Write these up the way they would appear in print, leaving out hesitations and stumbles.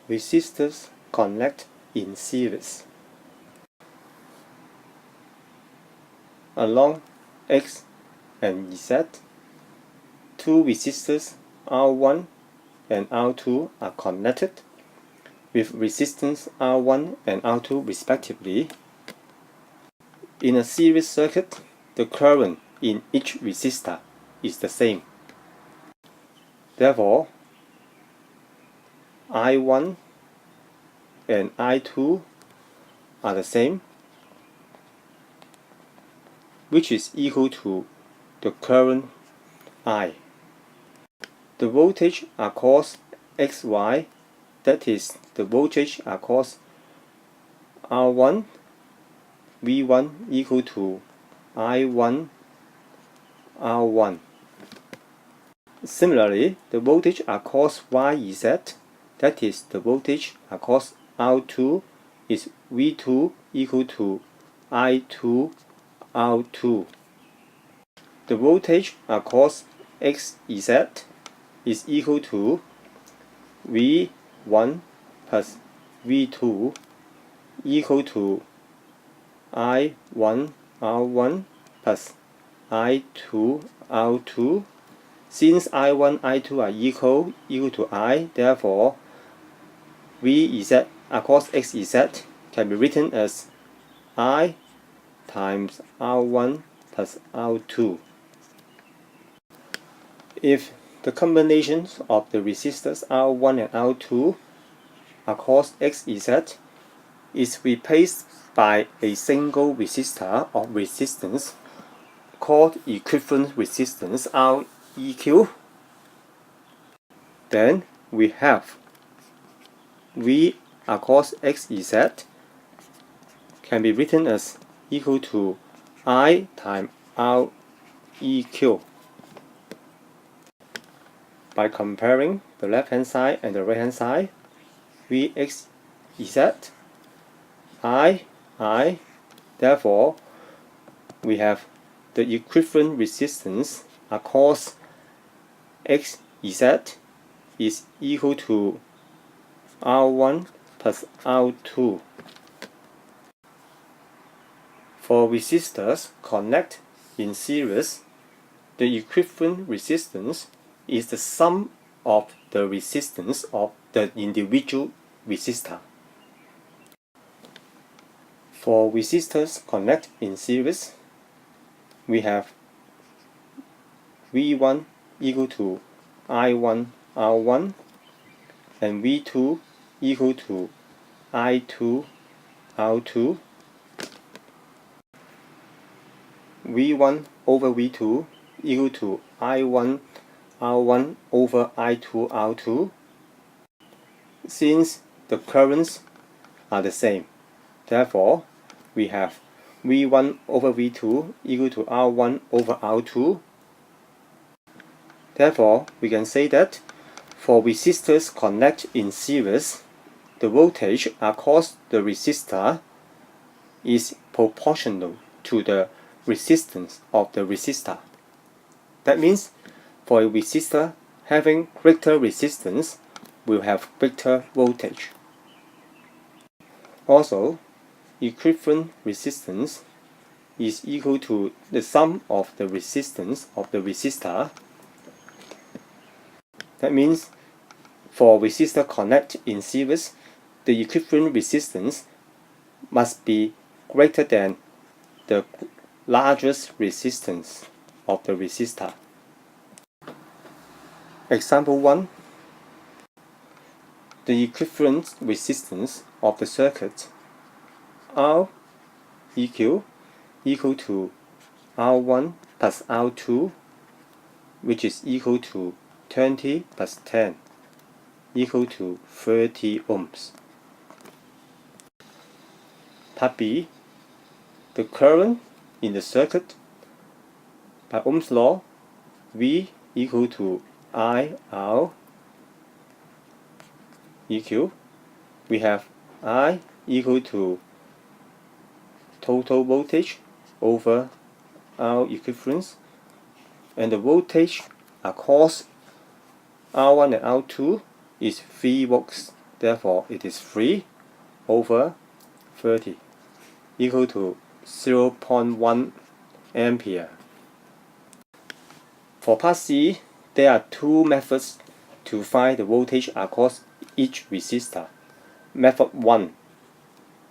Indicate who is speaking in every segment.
Speaker 1: resistors connect in series. Along X and Z, two resistors R1 and R2 are connected with resistance R1 and R2 respectively. In a series circuit, the current in each resistor is the same. Therefore, I1 and I2 are the same, which is equal to the current I. The voltage across XY, that is, the voltage across R1, V1 equal to I1 R1. Similarly, the voltage across YZ, that is, the voltage across R2, is V2 equal to I2 R2. The voltage across XZ is equal to V1 plus V2 equal to I1 R1 plus I2 R2. Since I1, I2 are equal to I, therefore VZ across XZ can be written as I times R1 plus R2. If the combinations of the resistors R1 and R2 across XZ is replaced by a single resistor of resistance called equivalent resistance REQ, then we have V across XZ can be written as equal to I times REQ. By comparing the left hand side and the right hand side, VXZ, I, therefore we have the equivalent resistance across XZ is equal to R1 plus R2. For resistors connect in series, the equivalent resistance is the sum of the resistance of the individual resistor. For resistors connect in series, we have V1 equal to I1 R1 and V2 equal to I2 R2. V1 over V2 equal to I1 R1 over I2 R2. Since the currents are the same, therefore we have V1 over V2 equal to R1 over R2. Therefore, we can say that for resistors connect in series, the voltage across the resistor is proportional to the resistance of the resistor. That means for a resistor having greater resistance will have greater voltage. Also, equivalent resistance is equal to the sum of the resistance of the resistor. That means for resistor connect in series, the equivalent resistance must be greater than the largest resistance of the resistor. Example 1. The equivalent resistance of the circuit REQ equal to R1 plus R2, which is equal to 20 plus 10 equal to 30 ohms. Part B. The current in the circuit by Ohm's law, V equal to IR EQ. We have I equal to total voltage over R equivalence, and the voltage across R1 and R2 is 3 volts therefore it is 3 over 30 equal to 0.1 ampere. For part C, there are two methods to find the voltage across each resistor. Method 1,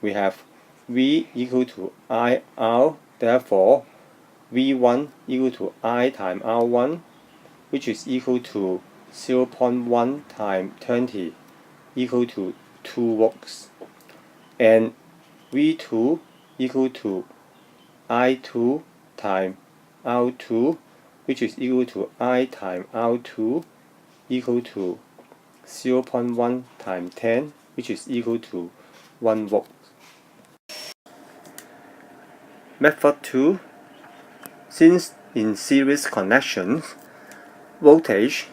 Speaker 1: we have V equal to IR, therefore V1 equal to I times R1, which is equal to 0.1 times 20 equal to 2 volts, and V2 equal to I2 times R2, which is equal to I times R2 equal to 0.1 times 10, which is equal to 1 volt. Method 2, since in series connections, voltage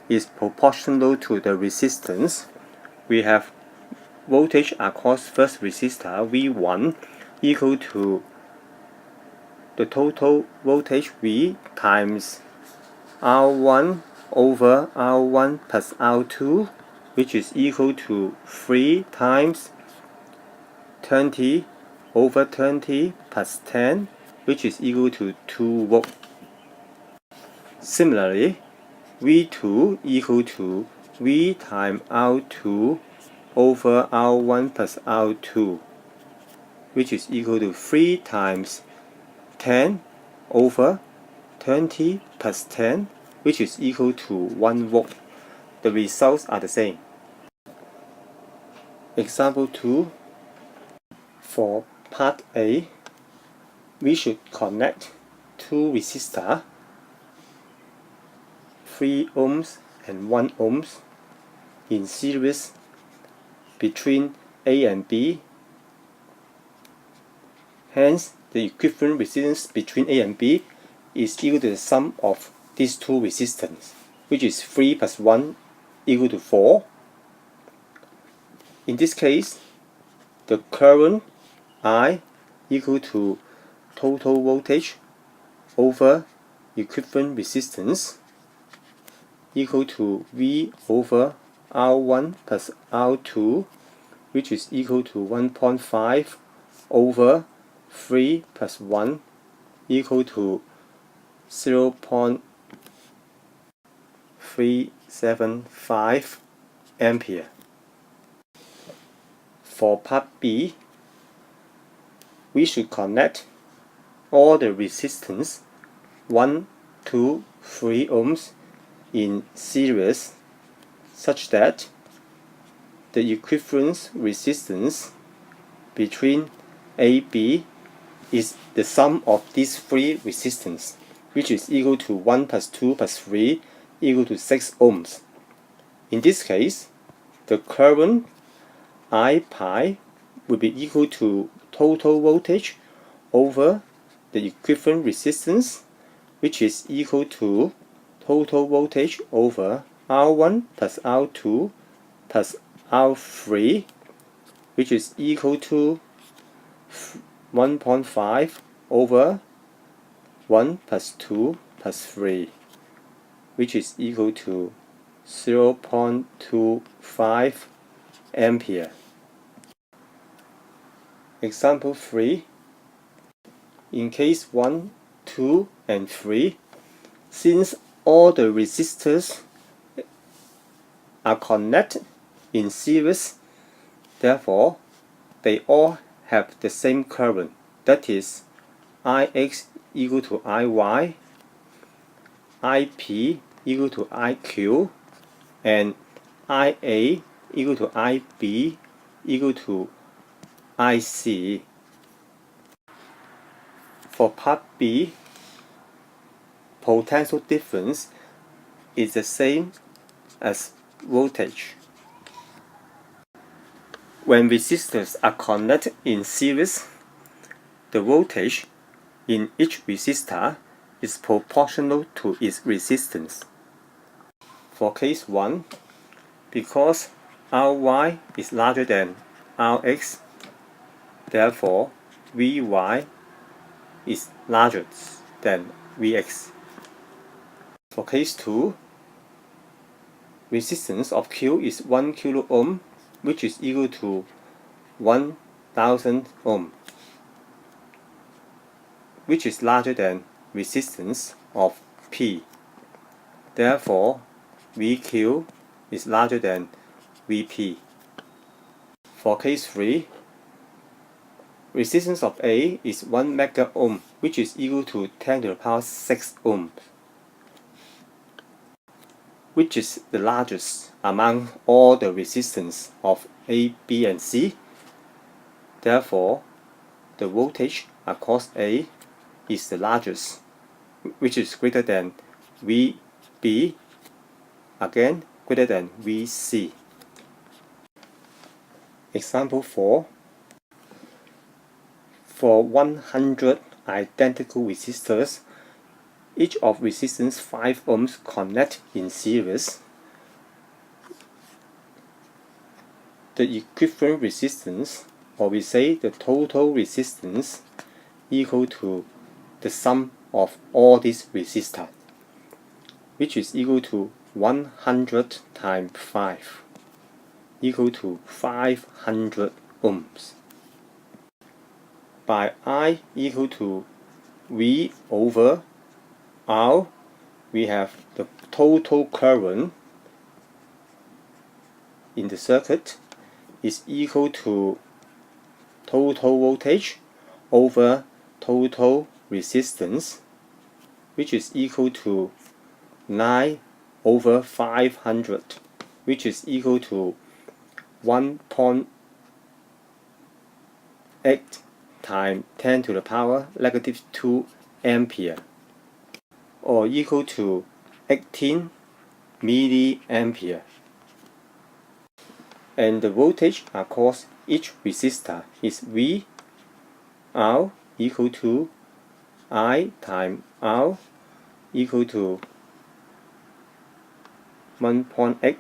Speaker 1: is proportional to the resistance, we have voltage across first resistor V1 equal to the total voltage V times R1 over R1 plus R2, which is equal to 3 times 20 over 20 plus 10, which is equal to 2 volt. Similarly, V2 equal to V times R2 over R1 plus R2, which is equal to 3 times 10 over 20 plus 10, which is equal to 1 volt. The results are the same. Example 2. For part A, we should connect two resistors, 3 ohms and 1 ohms, in series between A and B. Hence, the equivalent resistance between A and B is equal to the sum of these two resistors, which is 3 plus 1 equal to 4. In this case, the current I equal to total voltage over equivalent resistance equal to V over R1 plus R2, which is equal to 1.5 over 3 plus 1 equal to 0.375 ampere. For part B, we should connect all the resistance 1, 2, 3 ohms in series such that the equivalent resistance between AB is the sum of these three resistance, which is equal to 1 plus 2 plus 3 equal to 6 ohms. In this case, the current I pi will be equal to total voltage over the equivalent resistance, which is equal to total voltage over R1 plus R2 plus R3, which is equal to 1.5 over 1 plus 2 plus 3, which is equal to 0.25 ampere. Example 3. In case 1, 2, and 3, since all the resistors are connected in series, therefore they all have the same current, that is Ix equal to Iy, Ip equal to Iq, and Ia equal to Ib equal to Ic. For part B, potential difference is the same as voltage. When resistors are connected in series, the voltage in each resistor is proportional to its resistance. For case 1, because Ry is larger than Rx, therefore Vy is larger than Vx. For case 2, resistance of Q is 1 kilo ohm which is equal to 1000 ohm, which is larger than resistance of P. Therefore, VQ is larger than VP. For case 3, resistance of A is 1 mega ohm, which is equal to 10 to the power 6 ohms, which is the largest among all the resistance of A, B, and C. Therefore, the voltage across A is the largest, which is greater than VB, again greater than VC. Example 4. For 100 identical resistors, each of resistance 5 ohms connect in series. The equivalent resistance, or we say the total resistance, equal to the sum of all these resistors, which is equal to 100 times 5, equal to 500 ohms. By I equal to V over R, we have the total current in the circuit is equal to total voltage over total resistance, which is equal to 9 over 500, which is equal to 1.8 times 10 to the power negative 2 ampere, or equal to 18 milliampere. And the voltage across each resistor is V R equal to I times R equal to 1.8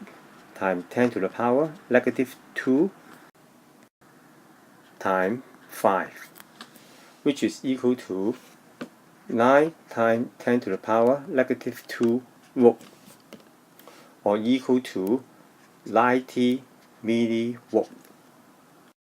Speaker 1: times 10 to the power negative 2 times 5, which is equal to 9 times 10 to the power negative 2 volt, or equal to 90 millivolt.